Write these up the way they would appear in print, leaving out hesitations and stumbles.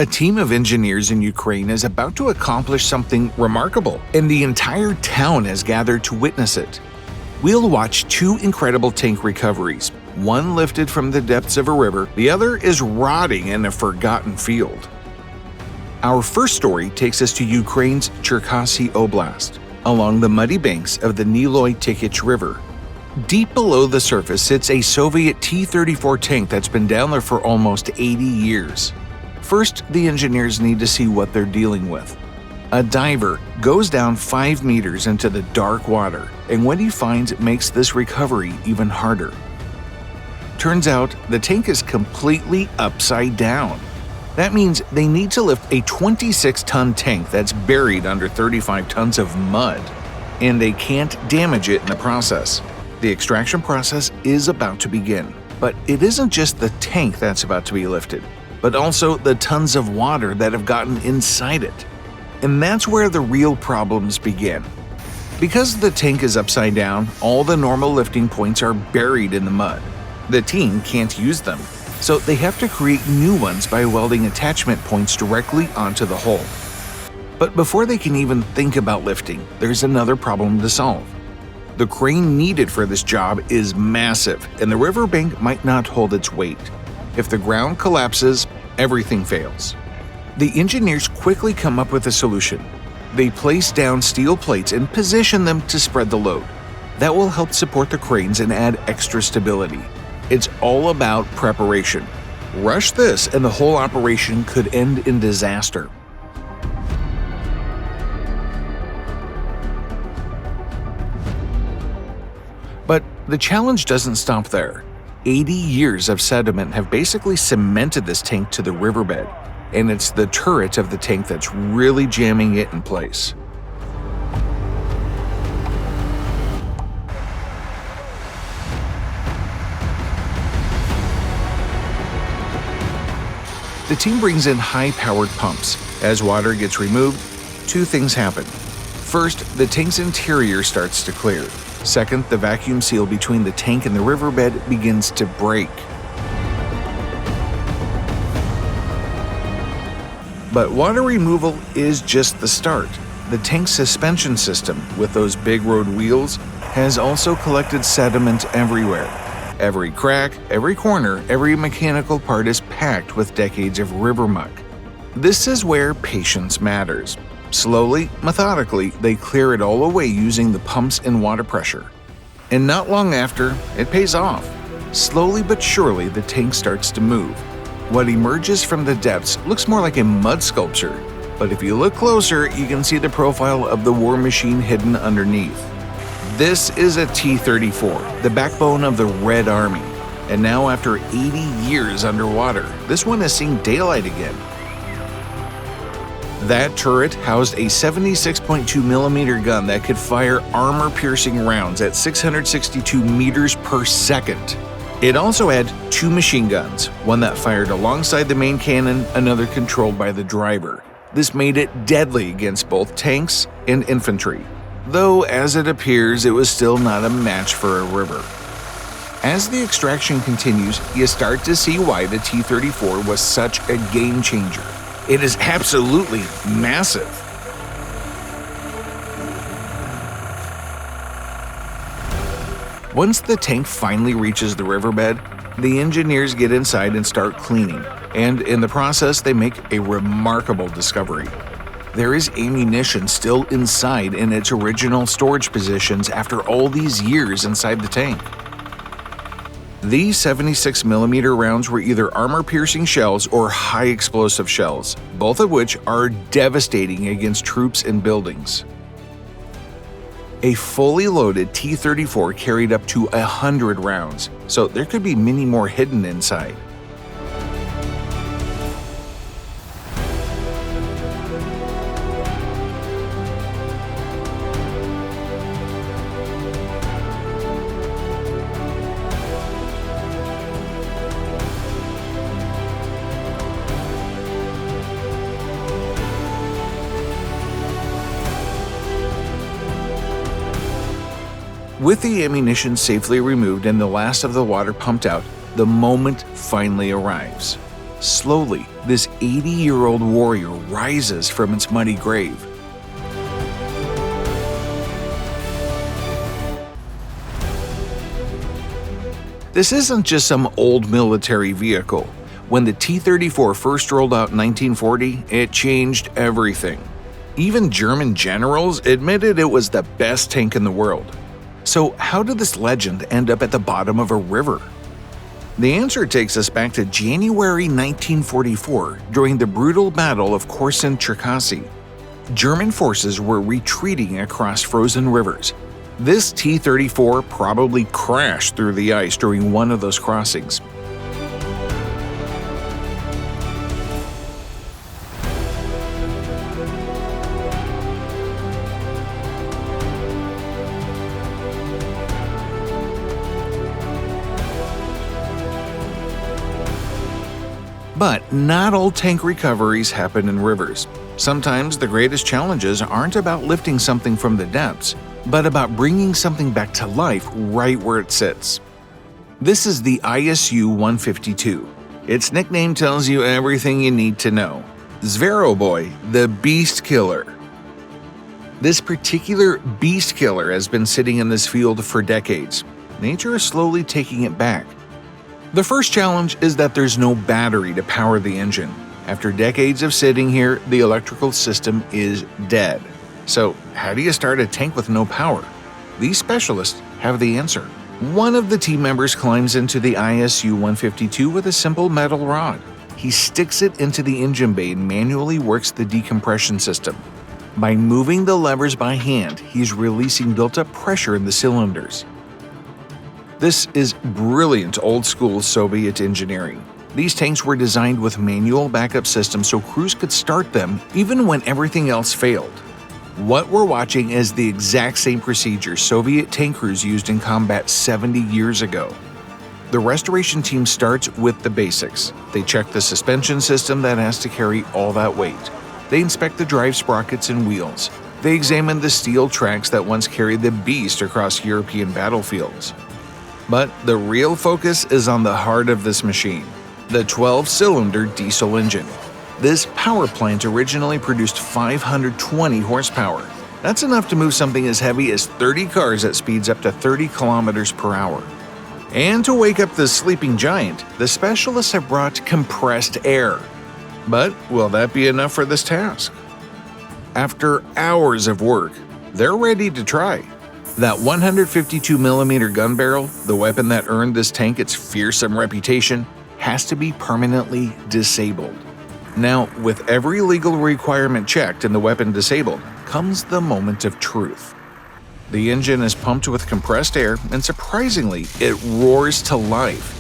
A team of engineers in Ukraine is about to accomplish something remarkable, and the entire town has gathered to witness it. We'll watch two incredible tank recoveries, one lifted from the depths of a river, the other is rotting in a forgotten field. Our first story takes us to Ukraine's Cherkasy Oblast, along the muddy banks of the Niloy-Tikich River. Deep below the surface sits a Soviet T-34 tank that's been down there for almost 80 years. First, the engineers need to see what they're dealing with. A diver goes down 5 meters into the dark water, and what he finds makes this recovery even harder. Turns out, the tank is completely upside down. That means they need to lift a 26-ton tank that's buried under 35 tons of mud, and they can't damage it in the process. The extraction process is about to begin, but it isn't just the tank that's about to be lifted, but also the tons of water that have gotten inside it. And that's where the real problems begin. Because the tank is upside down, all the normal lifting points are buried in the mud. The team can't use them, so they have to create new ones by welding attachment points directly onto the hull. But before they can even think about lifting, there's another problem to solve. The crane needed for this job is massive, and the riverbank might not hold its weight. If the ground collapses, everything fails. The engineers quickly come up with a solution. They place down steel plates and position them to spread the load. That will help support the cranes and add extra stability. It's all about preparation. Rush this and the whole operation could end in disaster. But the challenge doesn't stop there. 80 years of sediment have basically cemented this tank to the riverbed, and it's the turret of the tank that's really jamming it in place. The team brings in high-powered pumps. As water gets removed, two things happen. First, the tank's interior starts to clear. Second, the vacuum seal between the tank and the riverbed begins to break. But water removal is just the start. The tank's suspension system, with those big road wheels, has also collected sediment everywhere. Every crack, every corner, every mechanical part is packed with decades of river muck. This is where patience matters. Slowly, methodically, they clear it all away using the pumps and water pressure. And not long after, it pays off. Slowly but surely, the tank starts to move. What emerges from the depths looks more like a mud sculpture, but if you look closer, you can see the profile of the war machine hidden underneath. This is a T-34, the backbone of the Red Army. And now, after 80 years underwater, this one is seeing daylight again. That turret housed a 76.2mm gun that could fire armor-piercing rounds at 662 meters per second. It also had two machine guns, one that fired alongside the main cannon, another controlled by the driver. This made it deadly against both tanks and infantry, though as it appears it was still not a match for a river. As the extraction continues, you start to see why the T-34 was such a game-changer. It is absolutely massive. Once the tank finally reaches the riverbed, the engineers get inside and start cleaning, and in the process they make a remarkable discovery. There is ammunition still inside in its original storage positions after all these years inside the tank. These 76mm rounds were either armor-piercing shells or high-explosive shells, both of which are devastating against troops and buildings. A fully loaded T-34 carried up to 100 rounds, so there could be many more hidden inside. With the ammunition safely removed and the last of the water pumped out, the moment finally arrives. Slowly, this 80-year-old warrior rises from its muddy grave. This isn't just some old military vehicle. When the T-34 first rolled out in 1940, it changed everything. Even German generals admitted it was the best tank in the world. So how did this legend end up at the bottom of a river? The answer takes us back to January 1944 during the brutal Battle of Korsun-Cherkasy. German forces were retreating across frozen rivers. This T-34 probably crashed through the ice during one of those crossings. But not all tank recoveries happen in rivers. Sometimes the greatest challenges aren't about lifting something from the depths, but about bringing something back to life right where it sits. This is the ISU-152. Its nickname tells you everything you need to know. Zveroboy, the Beast Killer. This particular beast killer has been sitting in this field for decades. Nature is slowly taking it back. The first challenge is that there's no battery to power the engine. After decades of sitting here, the electrical system is dead. So, how do you start a tank with no power? These specialists have the answer. One of the team members climbs into the ISU-152 with a simple metal rod. He sticks it into the engine bay and manually works the decompression system. By moving the levers by hand, he's releasing built-up pressure in the cylinders. This is brilliant old-school Soviet engineering. These tanks were designed with manual backup systems so crews could start them even when everything else failed. What we're watching is the exact same procedure Soviet tank crews used in combat 70 years ago. The restoration team starts with the basics. They check the suspension system that has to carry all that weight. They inspect the drive sprockets and wheels. They examine the steel tracks that once carried the beast across European battlefields. But the real focus is on the heart of this machine, the 12-cylinder diesel engine. This power plant originally produced 520 horsepower. That's enough to move something as heavy as 30 cars at speeds up to 30 kilometers per hour. And to wake up the sleeping giant, the specialists have brought compressed air. But will that be enough for this task? After hours of work, they're ready to try. That 152mm gun barrel, the weapon that earned this tank its fearsome reputation, has to be permanently disabled. Now, with every legal requirement checked and the weapon disabled, comes the moment of truth. The engine is pumped with compressed air, and surprisingly, it roars to life.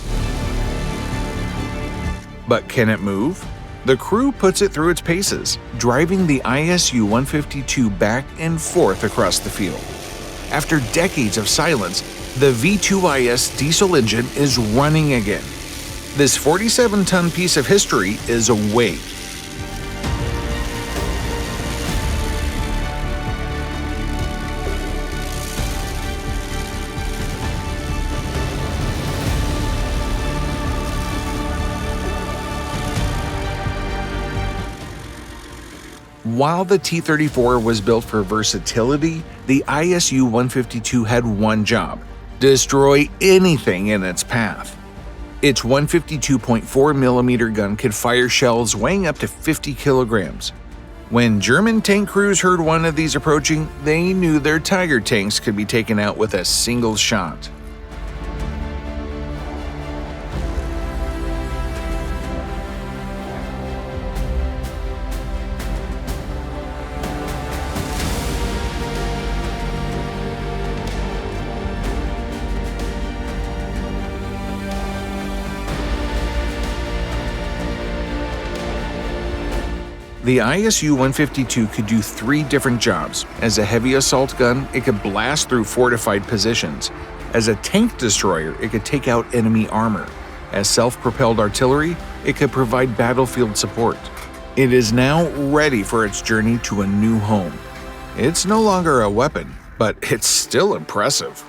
But can it move? The crew puts it through its paces, driving the ISU-152 back and forth across the field. After decades of silence, the V2IS diesel engine is running again. This 47-ton piece of history is awake. While the T-34 was built for versatility, the ISU-152 had one job: destroy anything in its path. Its 152.4mm gun could fire shells weighing up to 50 kilograms. When German tank crews heard one of these approaching, they knew their Tiger tanks could be taken out with a single shot. The ISU-152 could do 3 different jobs. As a heavy assault gun, it could blast through fortified positions. As a tank destroyer, it could take out enemy armor. As self-propelled artillery, it could provide battlefield support. It is now ready for its journey to a new home. It's no longer a weapon, but it's still impressive.